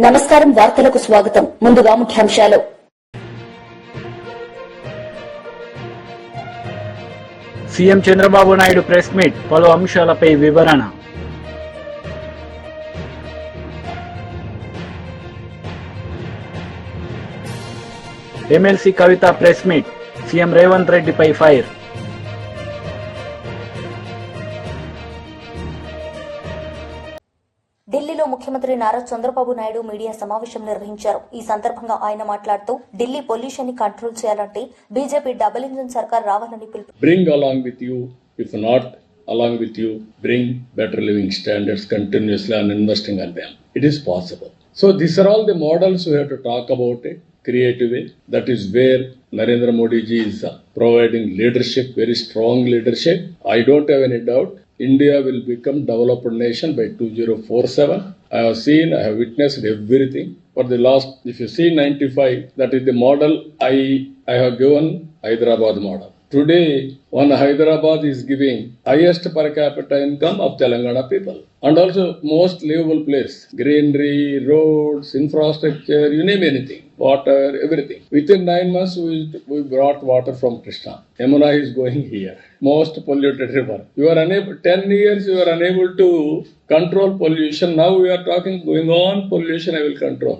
నమస్కారం వార్తలకు స్వాగతం ముందుగా ముఖ్యాంశాలు CM Chandrababu Naidu press meet పలు అంశాలపై వివరణ ఎమ్మెల్సీ కవిత ప్రెస్ మీట్ సీఎం రేవంత్ రెడ్డిపై ఫైర్ ఢిల్లీలో ముఖ్యమంత్రి నారా చంద్రబాబు నాయుడు మీడియా సమావేశం నిర్వహించారు. ఈ సందర్భంగా ఆయన మాట్లాడుతూ ఢిల్లీ పొల్యూషన్ ని కంట్రోల్ చేయాలంటే బీజేపీ డబుల్ ఇంజిన్ సర్కార్ రావాలని పిలుపు. Bring along with you, if not along with you, bring better living standards continuously and investing on them. It is possible. So these are all the models we have to talk about it, creative way. That is where Narendra Modi ji is providing leadership, very strong leadership. I don't have any doubt. India will become developed nation by 2047. I have seen, I have witnessed everything. For the last, if you see 95, that is the model I have given Hyderabad model. Today, one Hyderabad is giving highest per capita income of Telangana people. And also most livable place. Greenery, roads, infrastructure, you name anything. Water, everything. Within 9 months, we brought water from Krishna. Yamuna is going here. Most polluted river. You are unable, 10 years you are unable to control pollution. Now we are talking, going on pollution I will control.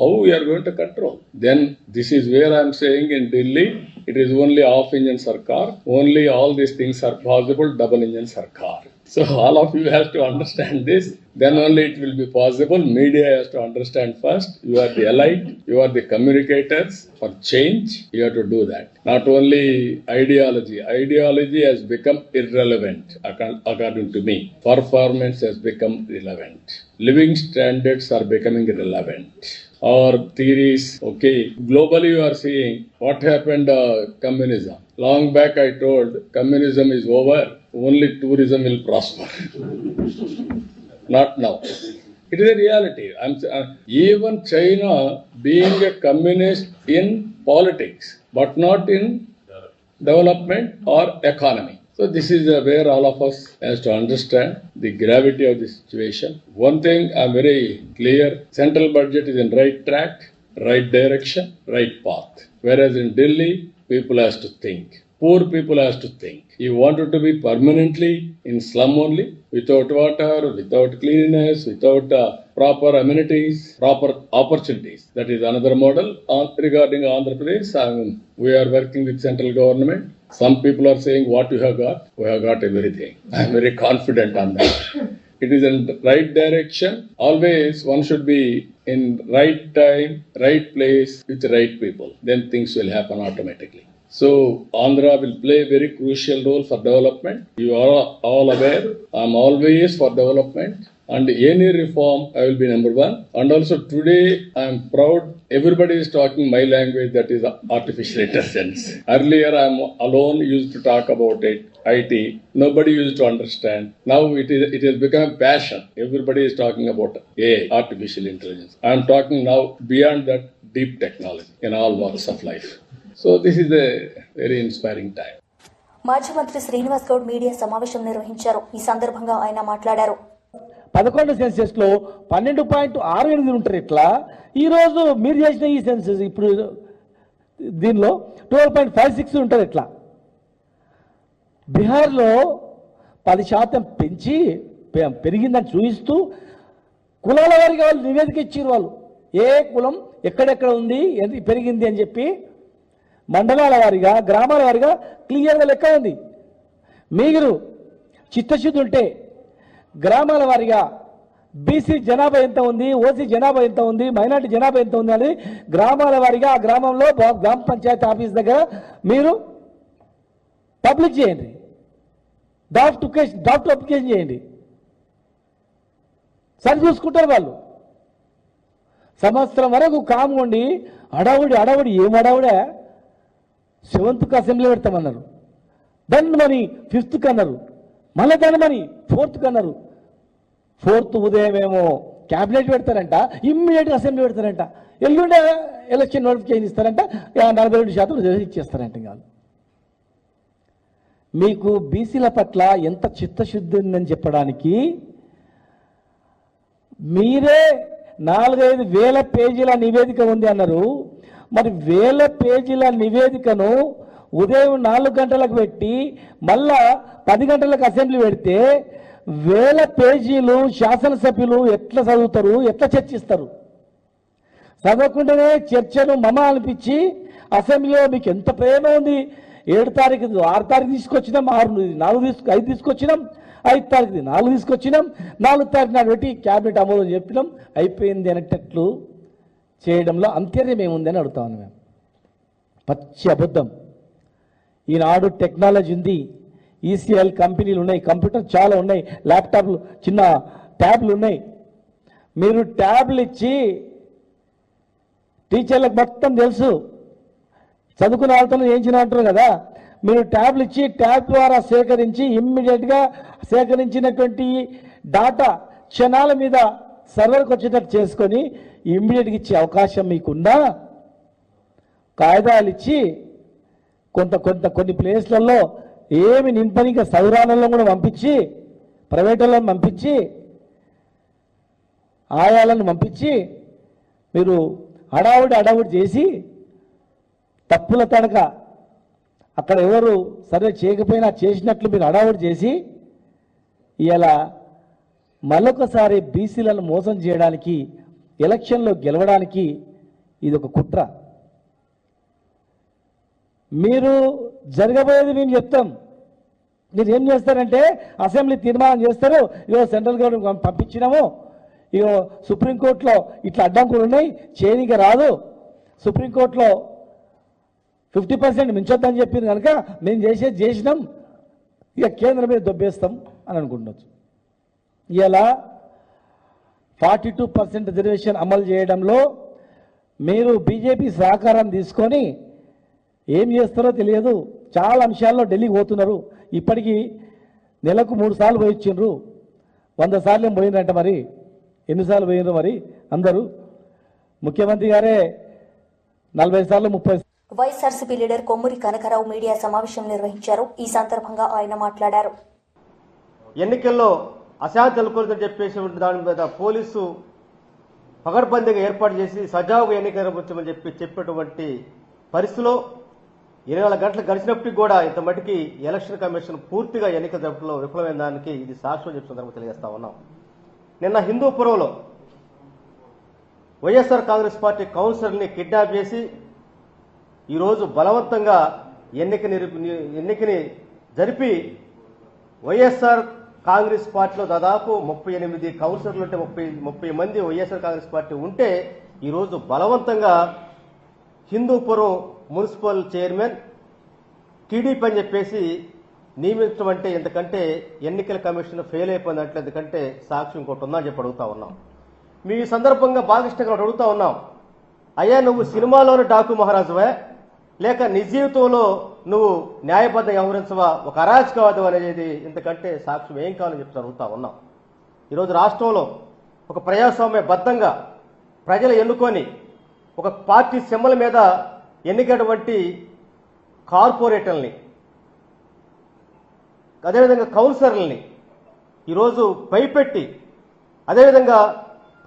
How we are going to control? Then this is where I am saying in Delhi, it is only half engine sarkar. Only all these things are possible, double engine sarkar. So all of you have to understand this. Then only it will be possible. Media has to understand first. You are the elite. You are the communicators for change. You have to do that. Not only ideology. Ideology has become irrelevant according to me. Performance has become relevant. Living standards are becoming irrelevant. Or theories, okay. Globally you are seeing what happened communism. Long back I told communism is over. Only tourism will prosper. Not now. It is a reality. Even China being a communist in politics, but not in development or economy. So this is where all of us has to understand the gravity of the situation. One thing I'm very clear, central budget is in right track, right direction, right path. Whereas in Delhi, people has to think. Poor people has to think. You wanted to be permanently in slum only, without water, without cleanliness, without proper amenities, proper opportunities. That is another model. Regarding Andhra Pradesh, we are working with central government. Some people are saying what you have got. We have got everything. I am very confident on that. It is in the right direction. Always one should be in right time, right place with the right people. Then things will happen automatically. So Andhra will play a very crucial role for development. You are all aware. I am always for development. And any reform, I will be number one. And also today, I am proud. Everybody is talking my language, that is artificial intelligence. Earlier, I am alone used to talk about it, IT. Nobody used to understand. Now it has become a passion. Everybody is talking about AI, artificial intelligence. I am talking now beyond that, deep technology in all walks of life. So this is a very inspiring time. మాజీ మంత్రి Srinivas Goud media సమావేశం నిర్వహించారు. ఈ సందర్భంగా ఆయన మాట్లాడారు. 11 senses లో 12.68 ఉంటారు. ఇట్లా ఈరోజు మీరు చేసిన ఈ సెన్సెస్ ఇప్పుడు దీనిలో 12.56 ఉంటారు. ఇట్లా బీహార్లో 10% పెంచి పెరిగిందని చూపిస్తూ కులాల వారిగా వాళ్ళు నివేదిక ఇచ్చారు. వాళ్ళు ఏ కులం ఎక్కడెక్కడ ఉంది పెరిగింది అని చెప్పి మండలాల వారిగా గ్రామాల వారిగా క్లియర్గా లెక్క ఉంది. మీరు చిత్తశుద్ధి ఉంటే గ్రామాల వారిగా బీసీ జనాభా ఎంత ఉంది, ఓసీ జనాభా ఎంత ఉంది, మైనార్టీ జనాభా ఎంత ఉంది అని గ్రామాల వారిగా ఆ గ్రామంలో గ్రామ పంచాయతీ ఆఫీస్ దగ్గర మీరు పబ్లిక్ చేయండి. డ్రాఫ్ట్ అప్లికేషన్ చేయండి. సరి చూసుకుంటారు వాళ్ళు. సంవత్సరం వరకు కాముండి అడవుడి ఏం అడవుడే 7th అసెంబ్లీ పెడతామన్నారు. దాన్ని మరి 5th అన్నారు. మళ్ళీ దాన్ని మరి 4th అన్నారు. 4th ఉదయం ఏమో క్యాబినెట్ పెడతారంట, ఇమ్మీడియట్గా అసెంబ్లీ పెడతారంట. ఎల్లుండే ఎలక్షన్ నోటిఫికేషన్ ఇస్తారంట, 42% రిజర్వ్ ఇచ్చేస్తారంట. కాదు మీకు బీసీల పట్ల ఎంత చిత్తశుద్ధి ఉందని చెప్పడానికి మీరే 4-5 వేల పేజీల నివేదిక ఉంది అన్నారు. మరి 1000 పేజీల నివేదికను ఉదయం 4 గంటలకు పెట్టి మళ్ళా 10 గంటలకు అసెంబ్లీ పెడితే 1000 పేజీలు శాసనసభ్యులు ఎట్లా చదువుతారు, ఎట్లా చర్చిస్తారు? చదవకుండానే చర్చను మమ అనిపించి అసెంబ్లీలో మీకు ఎంత ప్రేమ ఉంది, 7 తారీఖు 6 తారీఖు తీసుకొచ్చినాం, 5 తీసుకొచ్చినాం, 5 తారీఖు 4 తీసుకొచ్చినాం, 4 తారీఖు నాడు పెట్టి క్యాబినెట్ ఆమోదం చెప్పినాం, అయిపోయింది అనేటట్లు చేయడంలో అంతర్యం ఏముందని అడుగుతాను మేము. పచ్చి అబద్ధం. ఈనాడు టెక్నాలజీ ఉంది, ఈసీఎల్ కంపెనీలు ఉన్నాయి, కంప్యూటర్ చాలా ఉన్నాయి, ల్యాప్టాప్లు చిన్న ట్యాబ్లు ఉన్నాయి. మీరు ట్యాబ్లు ఇచ్చి టీచర్లకు మొత్తం తెలుసు, చదువుకున్న వాళ్ళతో చేయించిన అంటారు కదా, మీరు ట్యాబ్లు ఇచ్చి ట్యాబ్ ద్వారా సేకరించి ఇమ్మీడియట్గా సేకరించినటువంటి డాటా క్షణాల మీద సర్వర్కి వచ్చేటట్టు చేసుకొని ఇమ్మీడియట్గా ఇచ్చే అవకాశం మీకున్నా కాయిదాలు ఇచ్చి కొన్ని ప్లేస్లలో ఏమి నింపని ఇంకా సౌరాలలో కూడా పంపించి ప్రైవేట్లను పంపించి ఆయాలను పంపించి మీరు అడావుడి చేసి తప్పుల తడక అక్కడ ఎవరు సర్వే చేయకపోయినా చేసినట్లు మీరు అడావుడి చేసి ఇలా మళ్ళొకసారి బీసీలను మోసం చేయడానికి, ఎలక్షన్లో గెలవడానికి ఇది ఒక కుట్ర. మీరు జరగబోయేది మేము చెప్తాం. మీరు ఏం చేస్తారంటే అసెంబ్లీ తీర్మానం చేస్తారు, ఇగో సెంట్రల్ గవర్నమెంట్ పంపించినాము, ఇగో సుప్రీంకోర్టులో ఇట్లా అడ్డంకులు ఉన్నాయి, చేయనీకి రాదు, సుప్రీంకోర్టులో 50% మించొద్దని చెప్పింది కనుక మేము చేసినాం, ఇక కేంద్రం మీద దొబ్బేస్తాం అని అనుకుంటున్నాం. ఇలా 42% రిజర్వేషన్ అమలు చేయడంలో మీరు బీజేపీ సహకారం తీసుకొని ఏం చేస్తారో తెలియదు. చాలా అంశాల్లో ఢిల్లీకి పోతున్నారు. ఇప్పటికీ నెలకు 3 సార్లు పోయి వచ్చిండ్రు, 100 సార్లు ఏం పోయిందంట. మరి ఎన్నిసార్లు పోయినరు మరి అందరూ? ముఖ్యమంత్రి గారే 40 సార్లు 30. వైఎస్ఆర్సీపీ లీడర్ కొమ్మూరి కనకరావు మీడియా సమావేశం నిర్వహించారు. ఈ సందర్భంగా ఆయన మాట్లాడారు. ఎన్నికల్లో అశాంతి నెలకొందని చెప్పేసి దాని మీద పోలీసు పగడ్బందీగా ఏర్పాటు చేసి సజావుగా ఎన్నికలు నిర్వహించమని చెప్పేటువంటి పరిస్థితిలో 24 గంటలు గడిచినప్పటికీ కూడా ఇంత మటుకి ఎలక్షన్ కమిషన్ పూర్తిగా ఎన్నికల జరుపులో విఫలమైన దానికి ఇది సాక్ష్యం చెప్పి సందర్భంగా తెలియజేస్తా ఉన్నాం. నిన్న హిందూపురంలో వైఎస్ఆర్ కాంగ్రెస్ పార్టీ కౌన్సిలర్ని కిడ్నాప్ చేసి ఈరోజు బలవంతంగా ఎన్నికని జరిపి వైఎస్ఆర్ కాంగ్రెస్ పార్టీలో దాదాపు 38 కౌన్సిలర్లు ఉంటే 30 మంది వైఎస్ఆర్ కాంగ్రెస్ పార్టీ ఉంటే ఈరోజు బలవంతంగా హిందూపురం మున్సిపల్ చైర్మన్ టీడీపీ అని చెప్పేసి నియమించడం అంటే ఎందుకంటే ఎన్నికల కమిషన్ ఫెయిల్ అయిపోయిందంటే ఎందుకంటే సాక్షి ఇంకోటి ఉందని చెప్పి అడుగుతా ఉన్నాం. మీ ఈ సందర్భంగా బాలకృష్ణ అడుగుతా ఉన్నాం, అయ్యా నువ్వు సినిమాలోని డాకు మహారాజువా లేక నిజ జీవితంలో నువ్వు న్యాయబద్ధంగా వ్యవహరించవా, ఒక అరాచకవాదం అనేది ఇంతకంటే సాక్ష్యం ఏం కావాలని చెప్పి అడుగుతా ఉన్నాం. ఈరోజు రాష్ట్రంలో ఒక ప్రజాస్వామ్య బద్ధంగా ప్రజలు ఎన్నుకొని ఒక పార్టీ సింబల్ మీద ఎన్నికటువంటి కార్పొరేటర్ని అదేవిధంగా కౌన్సిలర్లని ఈరోజు భయపెట్టి అదేవిధంగా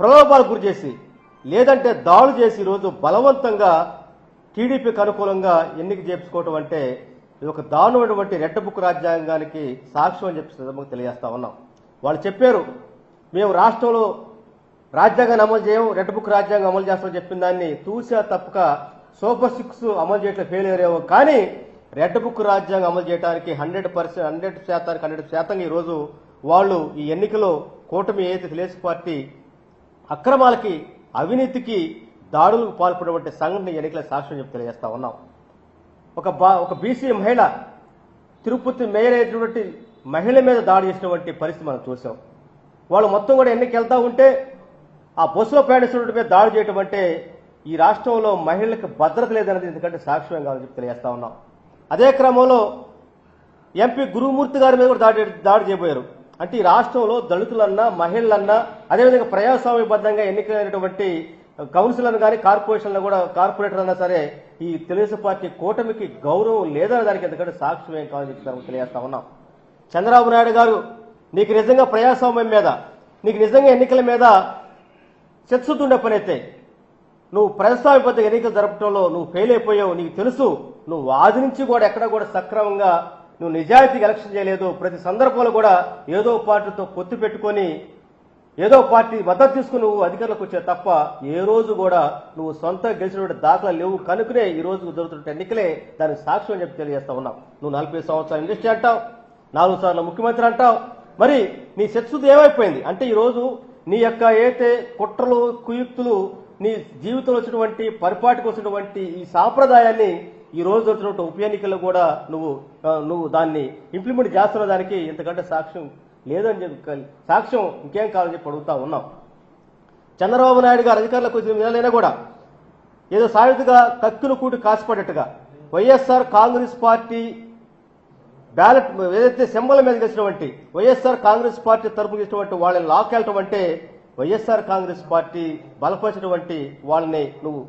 ప్రలోభాలకు గురి చేసి లేదంటే దాడులు చేసి ఈరోజు బలవంతంగా టీడీపీకి అనుకూలంగా ఎన్నిక చేర్చుకోవటం అంటే ఇది ఒక దారుణమైనటువంటి రెడ్ బుక్ రాజ్యాంగానికి సాక్ష్యం అని చెప్పి తెలియజేస్తా ఉన్నాం. వాళ్ళు చెప్పారు మేము రాష్ట్రంలో రాజ్యాంగాన్ని అమలు చేయం, రెడ్ బుక్ రాజ్యాంగం అమలు చేస్తామని చెప్పిన దాన్ని తూసా తప్పక సూపర్ 6 అమలు చేయట్లేదు ఫెయిల్ అయ్యారేమో, కానీ రెడ్ బుక్ రాజ్యాంగం అమలు చేయడానికి 100% ఈరోజు వాళ్ళు ఈ ఎన్నికలో కూటమి ఏదైతే తెలుగుదేశం పార్టీ అక్రమాలకి అవినీతికి దాడులకు పాల్పడినటువంటి సంఘటన ఎన్నికల సాక్ష్యం చెప్పి తెలియజేస్తా ఉన్నాం. ఒక బీసీ మహిళ తిరుపతి మేయర్ అయినటువంటి మహిళ మీద దాడి చేసినటువంటి పరిస్థితి మనం చూసాం. వాళ్ళు మొత్తం కూడా ఎన్నికలు వెళ్తా ఉంటే ఆ బస్సులో ప్రయాణిస్తున్నటువంటి మీద దాడి చేయటం అంటే ఈ రాష్ట్రంలో మహిళలకు భద్రత లేదనేది ఎందుకంటే సాక్ష్యం కావాలని చెప్పి తెలియజేస్తా ఉన్నాం. అదే క్రమంలో ఎంపీ గురుమూర్తి గారి మీద కూడా దాడి చేయబోయారు. అంటే ఈ రాష్ట్రంలో దళితులన్నా మహిళలన్నా అదేవిధంగా ప్రజాస్వామ్యబద్ధంగా ఎన్నికైనటువంటి కౌన్సిలర్లు కానీ కార్పొరేషన్లు కూడా కార్పొరేటర్ అన్నా సరే ఈ తెలుగుదేశం పార్టీ కూటమికి గౌరవం లేదనే దానికి ఎందుకంటే సాక్ష్యం ఏం కావాలని చెప్పి తెలియజేస్తా ఉన్నాం. చంద్రబాబు నాయుడు గారు నీకు నిజంగా ప్రజాస్వామ్యం మీద నీకు నిజంగా ఎన్నికల మీద చిత్తశుద్ధి పని అయితే నువ్వు ప్రజాస్వామ్యబద్ధ ఎన్నికలు జరపడంలో నువ్వు ఫెయిల్ అయిపోయావు, నీకు తెలుసు. నువ్వు ఆది నుంచి కూడా ఎక్కడ కూడా సక్రమంగా నువ్వు నిజాయితీగా ఎలక్షన్ చేయలేదు. ప్రతి సందర్భంలో కూడా ఏదో పార్టీతో పొత్తు పెట్టుకొని ఏదో పార్టీ మద్దతు తీసుకుని నువ్వు అధికారంలోకి వచ్చావు తప్ప ఏ రోజు కూడా నువ్వు సొంతంగా గెలిచినటువంటి దాఖలాలు లేవు. కనుకనే ఈ రోజు జరుగుతున్న ఎన్నికలే దానికి సాక్ష్యం అని చెప్పి తెలియజేస్తా ఉన్నావు. నువ్వు 40 సంవత్సరాలు ఇండస్ట్రీ అంటావు, 4 సార్లు ముఖ్యమంత్రి అంటావు. మరి నీ చిత్తశుద్ధి ఏమైపోయింది అంటే ఈ రోజు నీ యొక్క ఏదైతే కుట్రలు కుయుక్తులు నీ జీవితంలో వచ్చినటువంటి పరిపాటికి వచ్చినటువంటి ఈ సాంప్రదాయాన్ని ఈ రోజు వచ్చినటువంటి ఉప ఎన్నికల్లో కూడా నువ్వు దాన్ని ఇంప్లిమెంట్ చేస్తున్న దానికి ఇంతకంటే సాక్ష్యం లేదని చెప్పి సాక్ష్యం ఇంకేం కావాలని చెప్పి అడుగుతా ఉన్నాం. చంద్రబాబు నాయుడు గారు అధికారంలోకి వచ్చిన విధాలైనా కూడా ఏదో సాయుధగా కత్తులు కూటి కాసిపడ్డట్టుగా వైఎస్ఆర్ కాంగ్రెస్ పార్టీ బ్యాలెట్ ఏదైతే సింబల్ మీద గెలిచినటువంటి వైఎస్ఆర్ కాంగ్రెస్ పార్టీ తరపున గెలిచినటువంటి వాళ్ళని లాక్కెళ్ళటం అంటే వైఎస్ఆర్ కాంగ్రెస్ పార్టీ బలపరిచినటువంటి వాళ్ళని నువ్వు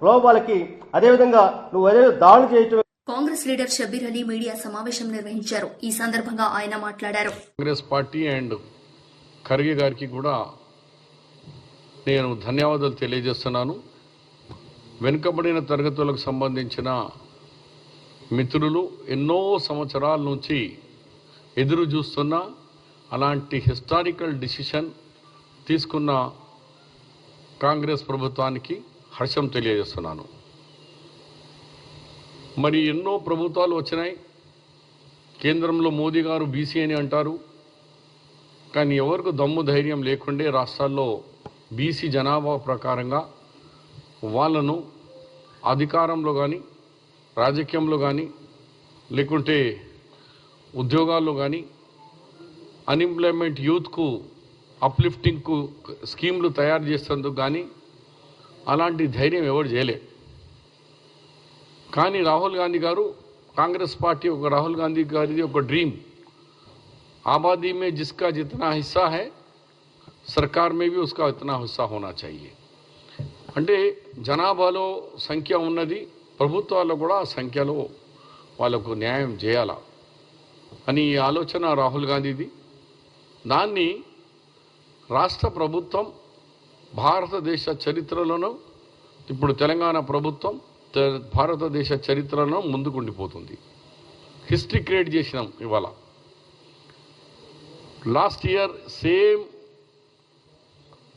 ప్రలోభాలకి అదేవిధంగా నువ్వు అదే దాడులు చేయటం. కాంగ్రెస్ లీడర్ షబ్బీర్ అలీ మీడియా సమావేశం నిర్వహించారు. ఈ సందర్భంగా ఆయన మాట్లాడారు. కాంగ్రెస్ పార్టీ అండ్ ఖర్గే గారికి కూడా నేను ధన్యవాదాలు తెలియజేస్తున్నాను. వెనుకబడిన తరగతులకు సంబంధించిన మిత్రులు ఎన్నో సంవత్సరాల నుంచి ఎదురు చూస్తున్న అలాంటి హిస్టారికల్ డిసిషన్ తీసుకున్న కాంగ్రెస్ ప్రభుత్వానికి హర్షం తెలియజేస్తున్నాను. మరి ఎన్నో ప్రభుత్వాలు వచ్చినాయి. కేంద్రంలో మోదీ గారు బీసీ అని అంటారు, కానీ ఎవరికి దమ్ము ధైర్యం లేకుండే రాష్ట్రాల్లో బీసీ జనాభా ప్రకారంగా వాళ్ళను అధికారంలో కానీ రాజకీయంలో కానీ లేకుంటే ఉద్యోగాల్లో కానీ అన్ఎంప్లాయ్మెంట్ యూత్కు అప్లిఫ్టింగ్కు స్కీమ్లు తయారు చేసేందుకు కానీ అలాంటి ధైర్యం ఎవరు చేయలే. కానీ రాహుల్ గాంధీ గారు కాంగ్రెస్ పార్టీ రాహుల్ గాంధీ గారిది ఒక డ్రీమ్, आबादी में जिसका जितना हिस्सा है सरकार में भी उसका इतना हिस्सा होना चाहिए. అంటే జనాభాలో సంఖ్య ఉన్నది, ప్రభుత్వాల్లో కూడా ఆ సంఖ్యలో వాళ్ళకు న్యాయం చేయాలా అని ఈ ఆలోచన రాహుల్ గాంధీది. దాన్ని రాష్ట్ర ప్రభుత్వం భారతదేశ చరిత్రలోనూ ఇప్పుడు తెలంగాణ ప్రభుత్వం భారతదేశ చరిత్రలో ముందుకుండిపోతుంది. హిస్టరీ క్రియేట్ చేసినాం ఇవాళ. Last year same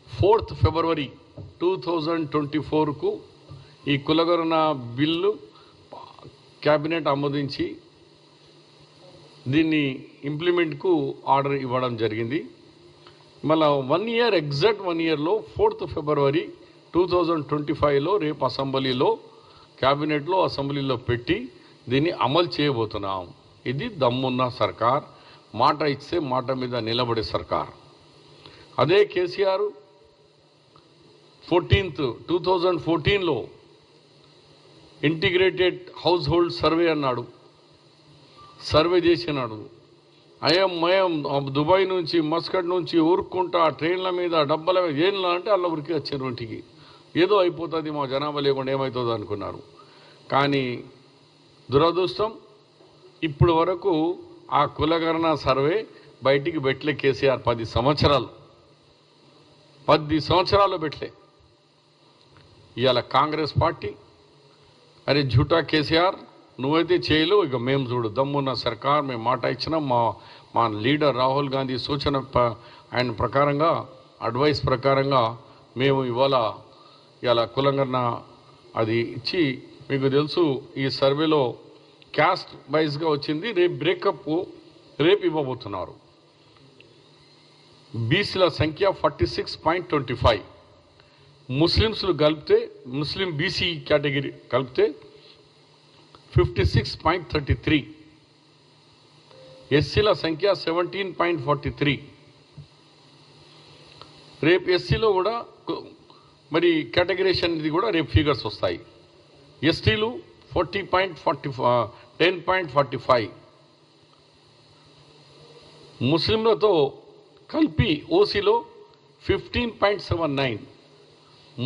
4th February 2024కు ఈ కులగణన బిల్లు క్యాబినెట్ ఆమోదించి దీన్ని ఇంప్లిమెంట్కు ఆర్డర్ ఇవ్వడం జరిగింది. మళ్ళీ 1 year ఎగ్జాక్ట్ 1 yearలో 4th February 2025లో రేపు అసెంబ్లీలో క్యాబినెట్లో అసెంబ్లీలో పెట్టి దీన్ని అమలు చేయబోతున్నాం. ఇది దమ్మున్న సర్కార్, మాట ఇస్తే మాట మీద నిలబడే సర్కార్. అదే కేసీఆర్ 2014లో ఇంటిగ్రేటెడ్ హౌస్ హోల్డ్ సర్వే అన్నాడు, సర్వే చేసినాడు. మయం దుబాయ్ నుంచి మస్కట్ నుంచి ఊరుకుంటా ట్రైన్ల మీద డబ్బల మీద ఏంలా అంటే అలా ఉరికి వచ్చారు ఇంటికి. ఏదో అయిపోతుంది మా జనాభా లేకుండా ఏమవుతుంది అనుకున్నారు. కానీ దురదృష్టం ఇప్పుడు వరకు ఆ కులగణన సర్వే బయటికి పెట్టలే కేసీఆర్. 10 సంవత్సరాలు పెట్టలే. ఇవాళ కాంగ్రెస్ పార్టీ అరే झूठा కేసీఆర్ నువ్వైతే చేయలేవు, ఇక మేము చూడు దమ్మున్న సర్కార్, మేము మాట ఇచ్చినాం. మా లీడర్ రాహుల్ గాంధీ సూచన ఆయన ప్రకారంగా అడ్వైస్ ప్రకారంగా మేము ఇవాళ కులగణన అది ఇచ్చి, మీకు తెలుసు ఈ సర్వేలో క్యాస్ట్ వైజ్గా వచ్చింది. రేపు బ్రేకప్ రేపు ఇవ్వబోతున్నారు. బీసీల సంఖ్య 46.25, ముస్లిమ్స్లు కలిపితే ముస్లిం బీసీ కేటగిరీ కలిపితే 56.33, ఎస్సీల సంఖ్య 17.43. రేపు ఎస్సీలో కూడా మరి కేటగిరేషన్ ఇది కూడా రేపు ఫిగర్స్ వస్తాయి. ఎస్టీలు 10.45, ముస్లింలతో కలిపి ఓసీలో 15.79,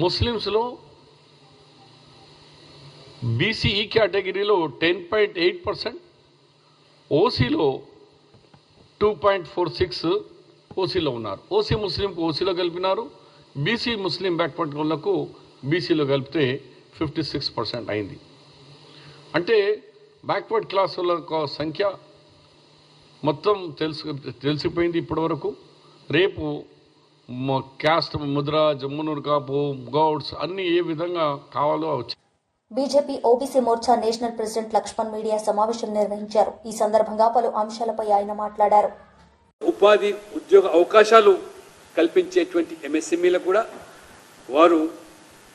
ముస్లిమ్స్లో బీసీఈ కేటగిరీలో 10.8%, ఓసీలో 2.46 ఓసీలో ఉన్నారు. ఓసీ ముస్లింకు ఓసీలో కలిపినారు, బీసీ ముస్లిం బ్యాక్వర్డ్ కులాలకు బీసీలో కలిపితే 56% అయింది. అంటే బ్యాక్వర్డ్ క్లాసుల సంఖ్య మొత్తం తెలిసిపోయింది ఇప్పటివరకు. రేపు క్యాస్ట్, ముద్ర, జమ్మునూరు కాపు, గౌడ్స్ అన్నీ ఏ విధంగా కావాలో వచ్చి BJP OBC Morcha national president Laxman media సమావేశం నిర్వహించారు. ఈ సందర్భంగా పలు అంశాలపై ఆయన మాట్లాడారు. ఉపాధి ఉద్యోగ అవకాశాలు కల్పించేటువంటి ఎంఎస్ఎంఈలకు కూడా వారు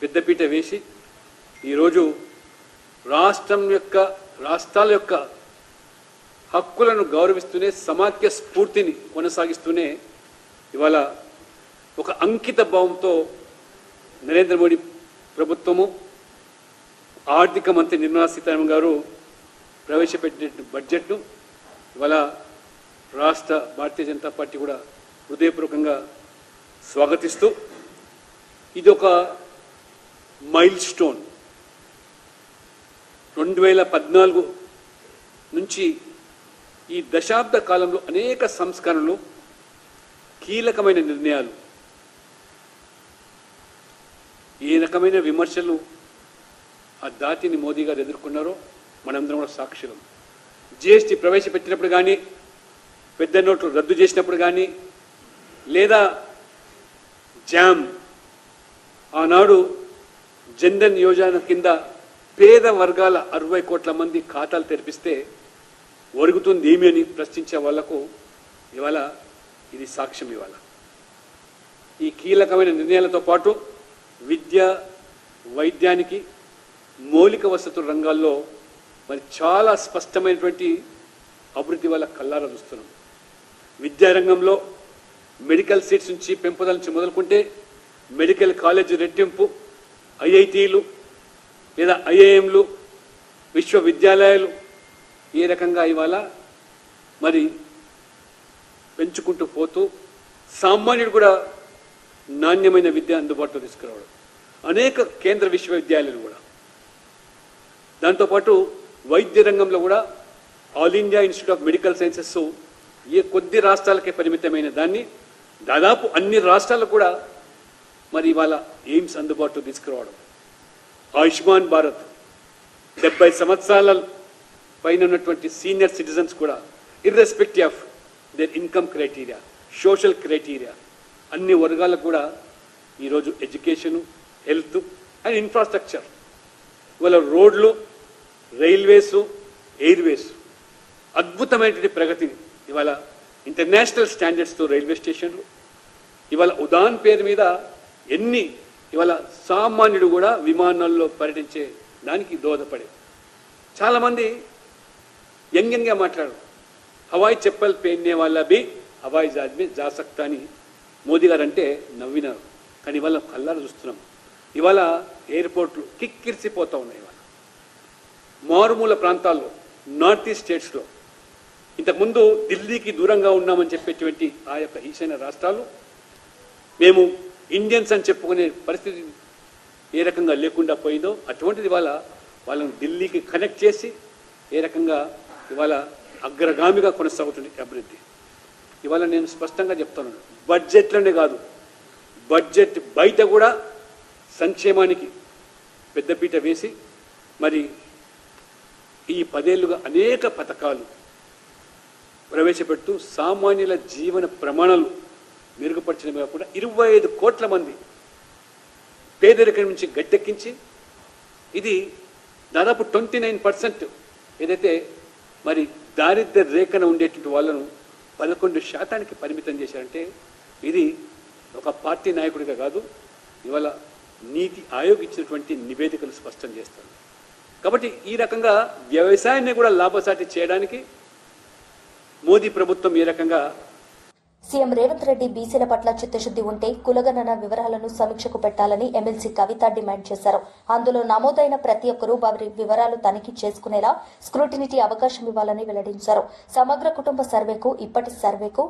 పెద్దపీట వేసి ఈరోజు రాష్ట్రాల యొక్క హక్కులను గౌరవిస్తూనే సమాఖ్య స్ఫూర్తిని కొనసాగిస్తూనే ఇవాళ ఒక అంకిత భావంతో నరేంద్ర మోడీ ప్రభుత్వము, ఆర్థిక మంత్రి నిర్మలా సీతారామన్ గారు ప్రవేశపెట్టిన బడ్జెట్ను ఇవాళ రాష్ట్ర భారతీయ జనతా పార్టీ కూడా హృదయపూర్వకంగా స్వాగతిస్తూ ఇది ఒక మైల్ స్టోన్. 2014 నుంచి ఈ దశాబ్ద కాలంలో అనేక సంస్కరణలు, కీలకమైన నిర్ణయాలు, ఏ రకమైన విమర్శలు ఆ దాటిని మోదీ గారు ఎదుర్కొన్నారో మనందరం కూడా సాక్షులం. జిఎస్టీ ప్రవేశపెట్టినప్పుడు కానీ, పెద్ద నోట్లు రద్దు చేసినప్పుడు కానీ, లేదా జామ్ ఆనాడు జన్ధన్ యోజన కింద పేద వర్గాల 60 కోట్ల మంది ఖాతాలు తెరిపిస్తే ఒరుగుతుంది ఏమి అని ప్రశ్నించే వాళ్లకు ఇవాళ ఇది సాక్ష్యం. ఇవాళ ఈ కీలకమైన నిర్ణయాలతో పాటు విద్య, వైద్యానికి, మౌలిక వసతుల రంగాల్లో మరి చాలా స్పష్టమైనటువంటి అభివృద్ధి వల్ల కల్లారా చూస్తున్నాం. విద్యారంగంలో మెడికల్ సీట్స్ నుంచి పెంపుదల నుంచి మొదలుకుంటే మెడికల్ కాలేజీ రెట్టింపు, ఐఐటీలు లేదా ఐఐఎంలు, విశ్వవిద్యాలయాలు ఏ రకంగా ఇవాళ మరి పెంచుకుంటూ పోతూ సామాన్యుడు కూడా నాణ్యమైన విద్య అందుబాటులో తీసుకురావడం, అనేక కేంద్ర విశ్వవిద్యాలయాలు కూడా. దాంతోపాటు వైద్య రంగంలో కూడా All India Institute of Medical Sciences ఏ కొద్ది రాష్ట్రాలకే పరిమితమైన దాన్ని దాదాపు అన్ని రాష్ట్రాలకు కూడా మరి ఇవాళ ఎయిమ్స్ అందుబాటులో తీసుకురావడం. ఆయుష్మాన్ భారత్ 70 సంవత్సరాల పైన ఉన్నటువంటి సీనియర్ సిటిజన్స్ కూడా irrespective of their income criteria, social criteria, అన్ని వర్గాలకు కూడా ఈరోజు ఎడ్యుకేషను, హెల్త్ అండ్ ఇన్ఫ్రాస్ట్రక్చర్, ఇవాళ రోడ్లు, రైల్వేసు, ఎయిర్వేస్ అద్భుతమైనటువంటి ప్రగతిని ఇవాళ ఇంటర్నేషనల్ స్టాండర్డ్స్తో రైల్వే స్టేషన్లు ఇవాళ ఉదాన్ పేరు మీద ఎన్ని ఇవాళ సామాన్యుడు కూడా విమానాల్లో పర్యటించే దానికి దోహదపడే. చాలామంది యంగ్యంగా మాట్లాడు, హవాయి చెప్పల్ పేనే వాళ్ళ బి హవాయి జహాజ్ మే జా సక్తా అని మోదీ గారు అంటే నవ్వినారు. కానీ ఇవాళ కల్లారా చూస్తున్నాం. ఇవాళ ఎయిర్పోర్ట్లు కిక్కిరిసిపోతూ ఉన్నాయి. ఇవాళ మారుమూల ప్రాంతాల్లో, నార్త్ ఈస్ట్ స్టేట్స్లో ఇంతకుముందు ఢిల్లీకి దూరంగా ఉన్నామని చెప్పేటువంటి ఆ యొక్క ఈశాన్య రాష్ట్రాలు మేము ఇండియన్స్ అని చెప్పుకునే పరిస్థితి ఏ రకంగా లేకుండా పోయిందో అటువంటిది ఇవాళ వాళ్ళని ఢిల్లీకి కనెక్ట్ చేసి ఏ రకంగా ఇవాళ అగ్రగామిగా కొనసాగుతుంది అభివృద్ధి. ఇవాళ నేను స్పష్టంగా చెప్తున్నాను, బడ్జెట్లోనే కాదు, బడ్జెట్ బయట కూడా సంక్షేమానికి పెద్దపీట వేసి మరి ఈ 10 ఏళ్లుగా అనేక పథకాలు ప్రవేశపెడుతూ సామాన్యుల జీవన ప్రమాణాలు మెరుగుపరచడమే కాకుండా 25 కోట్ల మంది పేదరికం నుంచి గట్టెక్కించి ఇది దాదాపు 29% ఏదైతే మరి దారిద్ర్య రేఖన ఉండేటువంటి వాళ్ళను 11% పరిమితం చేశారంటే ఇది ఒక పార్టీ నాయకుడిగా కాదు, ఇవాళ నీతి ఆయోగ్ ఇచ్చినటువంటి నివేదికలు స్పష్టం చేస్తారు. కాబట్టి ఈ రకంగా వ్యవసాయాన్ని కూడా లాభసాటి చేయడానికి మోదీ ప్రభుత్వం ఏ రకంగా సీఎం రేవంత్ రెడ్డి బీసీల పట్ల చిత్తశుద్ది ఉంటే కులగణన వివరాలను సమీక్షకు పెట్టాలని ఎమ్మెల్సీ కవిత డిమాండ్ చేశారు. అందులో నమోదైన ప్రతి ఒక్కరూ వారి వివరాలు తనిఖీ చేసుకునేలా స్క్రూటినీకి అవకాశం ఇవ్వాలని వెల్లడించారు. సమగ్ర కుటుంబ సర్వేకు ఇప్పటి సర్వేకు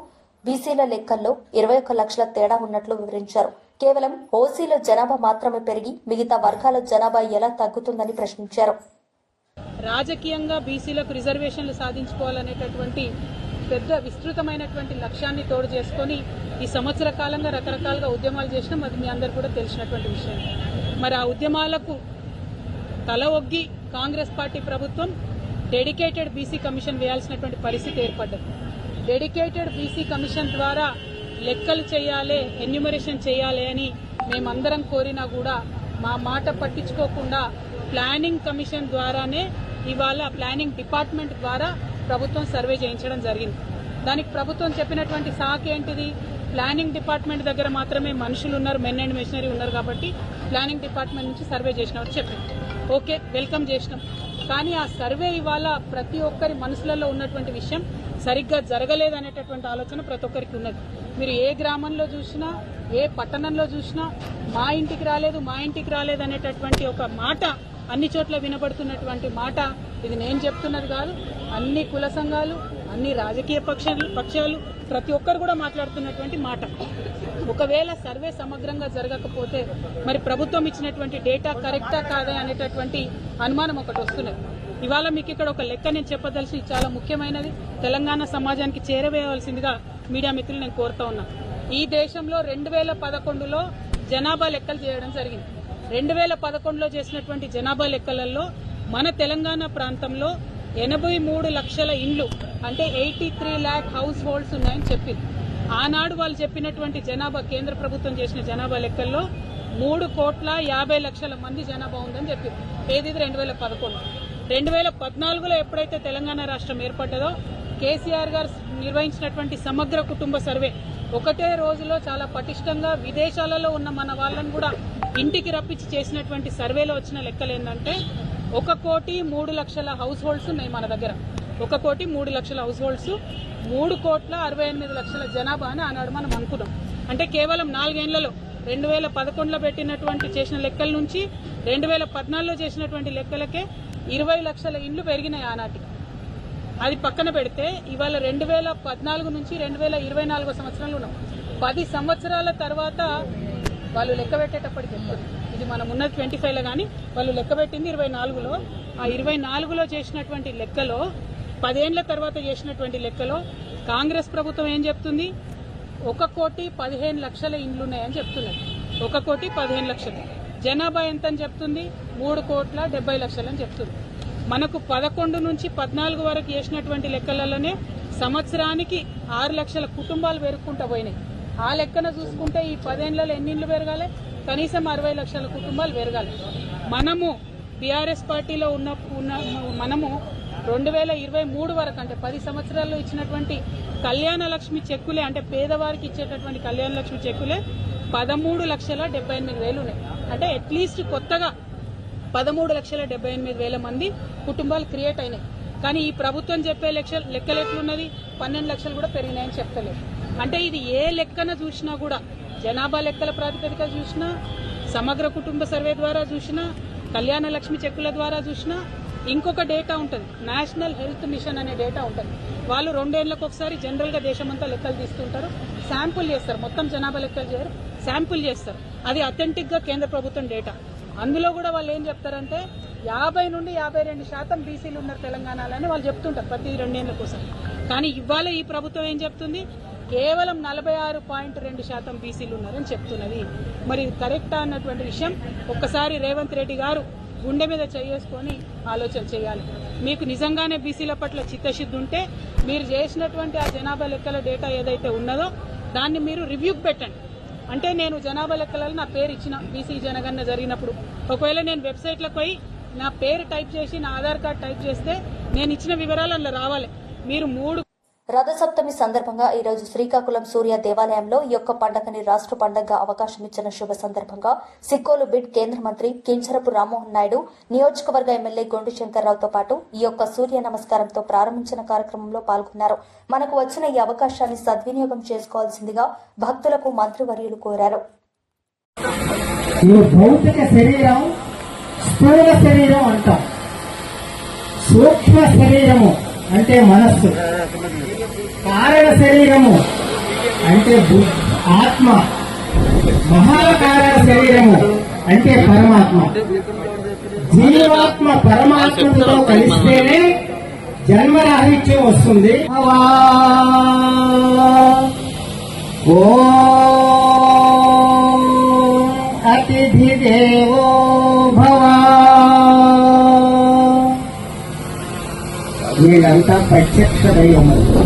బీసీల లెక్కల్లో 21 లక్షల తేడా ఉన్నట్లు వివరించారు. కేవలం ఓసీల జనాభా మాత్రమే పెరిగి మిగతా వర్గాల జనాభా ఎలా తగ్గుతుందని ప్రశ్నించారు. రాజకీయంగా బీసీలకు రిజర్వేషన్లు సాధించుకోవాలనేటటువంటి పెద్ద విస్తృతమైనటువంటి లక్ష్యాన్ని తోడు చేసుకొని ఈ సంవత్సర కాలంగా రకరకాలుగా ఉద్యమాలు చేసినాం. అది మీ అందరు కూడా తెలిసినటువంటి విషయం. మరి ఆ ఉద్యమాలకు తల ఒగ్గి కాంగ్రెస్ పార్టీ ప్రభుత్వం డెడికేటెడ్ బీసీ కమిషన్ వేయాల్సినటువంటి పరిస్థితి ఏర్పడ్డది. డెడికేటెడ్ బీసీ కమిషన్ ద్వారా లెక్కలు చేయాలి, ఎన్యూమరేషన్ చేయాలి అని మేమందరం కోరినా కూడా మా మాట పట్టించుకోకుండా ప్లానింగ్ కమిషన్ ద్వారానే ఇవాళ ప్లానింగ్ డిపార్ట్మెంట్ ద్వారా ప్రభుత్వం సర్వే చేయించడం జరిగింది. దానికి ప్రభుత్వం చెప్పినటువంటి సాకు ఏంటిది? ప్లానింగ్ డిపార్ట్మెంట్ దగ్గర మాత్రమే మనుషులు ఉన్నారు, మెన్ అండ్ మెషినరీ ఉన్నారు కాబట్టి ప్లానింగ్ డిపార్ట్మెంట్ నుంచి సర్వే చేసినామని చెప్పింది. ఓకే, వెల్కమ్ చేసినాం. కానీ ఆ సర్వే ఇవాళ ప్రతి ఒక్కరి మనసులలో ఉన్నటువంటి విషయం సరిగ్గా జరగలేదనేటటువంటి ఆలోచన ప్రతి ఒక్కరికి ఉన్నది. మీరు ఏ గ్రామంలో చూసినా, ఏ పట్టణంలో చూసినా మా ఇంటికి రాలేదు అనేటటువంటి ఒక మాట అన్ని చోట్ల వినబడుతున్నటువంటి మాట. ఇది నేను చెప్తున్నది కాదు, అన్ని కుల సంఘాలు, అన్ని రాజకీయ పక్షాలు ప్రతి ఒక్కరు కూడా మాట్లాడుతున్నటువంటి మాట. ఒకవేళ సర్వే సమగ్రంగా జరగకపోతే మరి ప్రభుత్వం ఇచ్చినటువంటి డేటా కరెక్టా కాదా అనేటటువంటి అనుమానం ఒకటి వస్తున్నది. ఇవాళ మీకు ఇక్కడ ఒక లెక్క నేను చెప్పదలిసి చాలా ముఖ్యమైనది, తెలంగాణ సమాజానికి చేరవేయవలసిందిగా మీడియా మిత్రులు నేను కోరుతా ఉన్నా. ఈ దేశంలో 2011లో జనాభా లెక్కలు చేయడం జరిగింది. 2011లో చేసినటువంటి జనాభా లెక్కలలో మన తెలంగాణ ప్రాంతంలో 83 లక్షల ఇండ్లు అంటే 83 lakh హౌస్ హోల్డ్స్ ఉన్నాయని చెప్పింది. ఆనాడు వాళ్ళు చెప్పినటువంటి జనాభా, కేంద్ర ప్రభుత్వం చేసిన జనాభా లెక్కల్లో 3,50,00,000 మంది జనాభా ఉందని చెప్పింది. ఏది 2011. 2014లో ఎప్పుడైతే తెలంగాణ రాష్ట్రం ఏర్పడ్డదో కేసీఆర్ గారు నిర్వహించినటువంటి సమగ్ర కుటుంబ సర్వే ఒకటే రోజులో చాలా పటిష్టంగా విదేశాలలో ఉన్న మన వాళ్ళని కూడా ఇంటికి రప్పించి చేసినటువంటి సర్వేలో వచ్చిన లెక్కలు ఏంటంటే 1,03,00,000 హౌస్ హోల్డ్స్ ఉన్నాయి మన దగ్గర. 1,03,00,000 హౌస్ హోల్డ్స్, 3,68,00,000 జనాభా అని ఆనాడు మనం అనుకున్నాం. అంటే కేవలం 4 ఏళ్లలో 2011లో పెట్టినటువంటి చేసిన లెక్కల నుంచి 2014లో చేసినటువంటి లెక్కలకే 20 లక్షల ఇండ్లు పెరిగినాయి ఆనాటికి. అది పక్కన పెడితే ఇవాళ 2014 నుంచి 2024 సంవత్సరంలో ఉన్నాం. 10 సంవత్సరాల తర్వాత వాళ్ళు లెక్క పెట్టేటప్పటికి ఇది మనం ఉన్నది 25లో కానీ వాళ్ళు లెక్క పెట్టింది 24లో. ఆ 24లో చేసినటువంటి లెక్కలో 10 ఏళ్ల తర్వాత చేసినటువంటి లెక్కలో కాంగ్రెస్ ప్రభుత్వం ఏం చెప్తుంది? 1,15,00,000 ఇండ్లు ఉన్నాయని చెప్తున్నది. 1,15,00,000. జనాభా ఎంత అని చెప్తుంది? 3,70,00,000 అని చెప్తుంది. మనకు 11 నుంచి 14 వరకు చేసినటువంటి లెక్కలలోనే సంవత్సరానికి 6 లక్షల కుటుంబాలు పెరుగుకుంటూ పోయినాయి. ఆ లెక్కన చూసుకుంటే ఈ 10 ఏళ్లలో ఎన్ని ఇండ్లు పెరగాలి? కనీసం 60 లక్షల కుటుంబాలు పెరగాలి. మనము బీఆర్ఎస్ పార్టీలో మనము 2023 వరకు అంటే 10 సంవత్సరాల్లో ఇచ్చినటువంటి కళ్యాణ లక్ష్మి చెక్కులే, అంటే పేదవారికి ఇచ్చేటటువంటి కళ్యాణ లక్ష్మి చెక్కులే 13,78,000 ఉన్నాయి. అంటే అట్లీస్ట్ కొత్తగా 13,78,000 మంది కుటుంబాలు క్రియేట్ అయినాయి. కానీ ఈ ప్రభుత్వం చెప్పే లెక్కలు ఎట్లున్నది? 12 లక్షలు కూడా పెరిగినాయని చెప్తలేదు. అంటే ఇది ఏ లెక్కన చూసినా కూడా, జనాభా లెక్కల ప్రాతిపదిక చూసినా, సమగ్ర కుటుంబ సర్వే ద్వారా చూసినా, కళ్యాణ లక్ష్మి చెక్కుల ద్వారా చూసినా, ఇంకొక డేటా ఉంటుంది, నేషనల్ హెల్త్ మిషన్ అనే డేటా ఉంటుంది. వాళ్ళు 2 ఏళ్లకు ఒకసారి జనరల్ గా దేశమంతా లెక్కలు తీస్తుంటారు, శాంపుల్ చేస్తారు. మొత్తం జనాభా లెక్కలు చేయరు, శాంపుల్ చేస్తారు. అది అథెంటిక్ గా కేంద్ర ప్రభుత్వం డేటా. అందులో కూడా వాళ్ళు ఏం చెప్తారంటే 50 నుండి 52% బీసీలు ఉన్నారు తెలంగాణలో అని వాళ్ళు చెప్తుంటారు ప్రతి 2 ఏళ్ల కోసం. కానీ ఇవాళ ఈ ప్రభుత్వం ఏం చెప్తుంది? కేవలం 46.2% బీసీలు ఉన్నారని చెప్తున్నది. మరి ఇది కరెక్టా అన్నటువంటి విషయం ఒక్కసారి రేవంత్ రెడ్డి గారు గుండె మీద చేసుకొని ఆలోచన చేయాలి. మీకు నిజంగానే బీసీల పట్ల చిత్తశుద్ధి ఉంటే మీరు చేసినటువంటి ఆ జనాభా లెక్కల డేటా ఏదైతే ఉన్నదో దాన్ని మీరు రివ్యూకి పెట్టండి. అంటే నేను జనాభా లెక్కలలో నా పేరు ఇచ్చిన బీసీ జనగణన జరిగినప్పుడు, ఒకవేళ నేను వెబ్సైట్లోకి పోయి నా పేరు టైప్ చేసి నా ఆధార్ కార్డు టైప్ చేస్తే నేను ఇచ్చిన వివరాలు అందులో రావాలి. మీరు 3 రథసప్తమి సందర్భంగా ఈ రోజు శ్రీకాకుళం సూర్య దేవాలయంలో ఈ యొక్క పండుగని రాష్ట్ర పండుగగా అవకాశం ఇచ్చిన శుభ సందర్భంగా సిక్కోలు బిడ్ కేంద్ర మంత్రి కించరపు రామ్మోహన్ నాయుడు, నియోజకవర్గ ఎమ్మెల్యే గొండు శంకర్రావుతో పాటు ఈ యొక్క సూర్య నమస్కారంతో ప్రారంభించిన కార్యక్రమంలో పాల్గొన్నారు. మనకు వచ్చిన ఈ అవకాశాన్ని సద్వినియోగం చేసుకోవాల్సిందిగా భక్తులకు మంత్రివర్యులు కోరారు. ఈ భౌతిక శరీరం స్థూల శరీరం అంటాం. సూక్ష్మ శరీరము అంటే మనస్సు, కారణ శరీరము అంటే ఆత్మ, మహాకారణ శరీరము అంటే పరమాత్మ. జీవాత్మ పరమాత్మతో కలిస్తేనే జన్మరాహిత్యం వస్తుంది. ఓ అతిథి దేవో భవ. వీళ్ళంతా ప్రత్యక్ష దైవములు.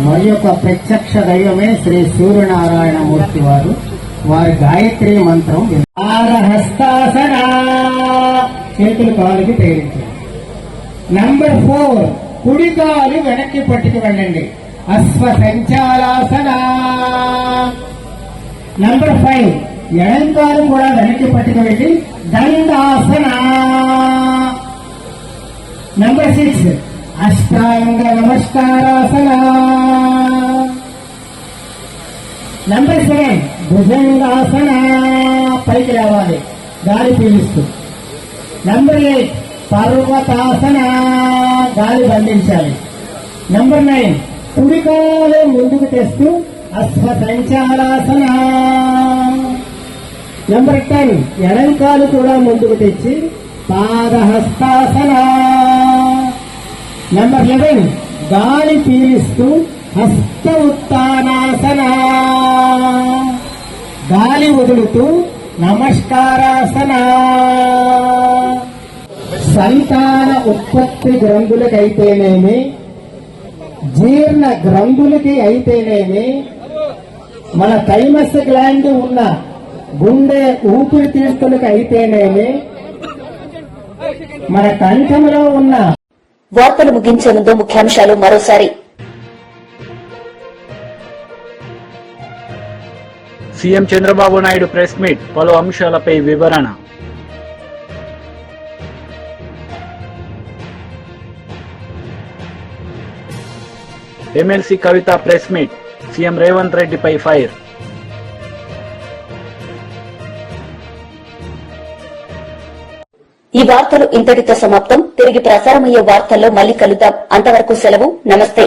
మరి యొక్క ప్రత్యక్ష దైవమే శ్రీ సూర్యనారాయణమూర్తి వారు. వారి గాయత్రి మంత్రం ఆరహస్తాసన, చేతులు కాలుకి తేలించారు. నంబర్ 4, కుడి కాలు వెనక్కి పట్టుకు వెళ్ళండి, అశ్వ సంచాలాసన. నంబర్ 5, ఎడం కాలు కూడా వెనక్కి పట్టుకు వెళ్ళి దండాసన. నంబర్ 6, అష్టాంగ నమస్కారాసన. నంబర్ 7, భుజంగాసన, పైకి రావాలి గాలి పీలుస్తూ. నంబర్ 8, పర్వతాసన, గాలి బంధించాలి. నంబర్ 9, కుడికాలు ముందుకు తెస్తూ అశ్వ సంచాలాసన. నంబర్ 10, ఎడంకాలు కూడా ముందుకు తెచ్చి పాదహస్తాసన. నంబర్ 11, గాలి పీలుస్తూ హస్త ఉత్తానాసన, గాలి వదులుతూ నమస్కారాసన. సంతాన ఉత్పత్తి గ్రంథులకైతేనేమి, జీర్ణ గ్రంథులకి అయితేనేమి, మన థైమస్ గ్లాండ్ ఉన్న గుండె ఊపిరితిత్తులకు అయితేనేమి, మన కంఠంలో ఉన్న. వార్తలు ముగించే ముందు ముఖ్యాంశాలు మరోసారి. CM Chandrababu Naidu press meet, పలు అంశాలపై వివరణ. ఎమ్మెల్సీ కవిత ప్రెస్ మీట్, సీఎం రేవంత్ రెడ్డిపై ఫైర్. ఈ వార్తలు ఇంతటితో సమాప్తం. తిరిగి ప్రసారమయ్యే వార్తల్లో మళ్లీ కలుద్దాం. అంతవరకు సెలవు. నమస్తే.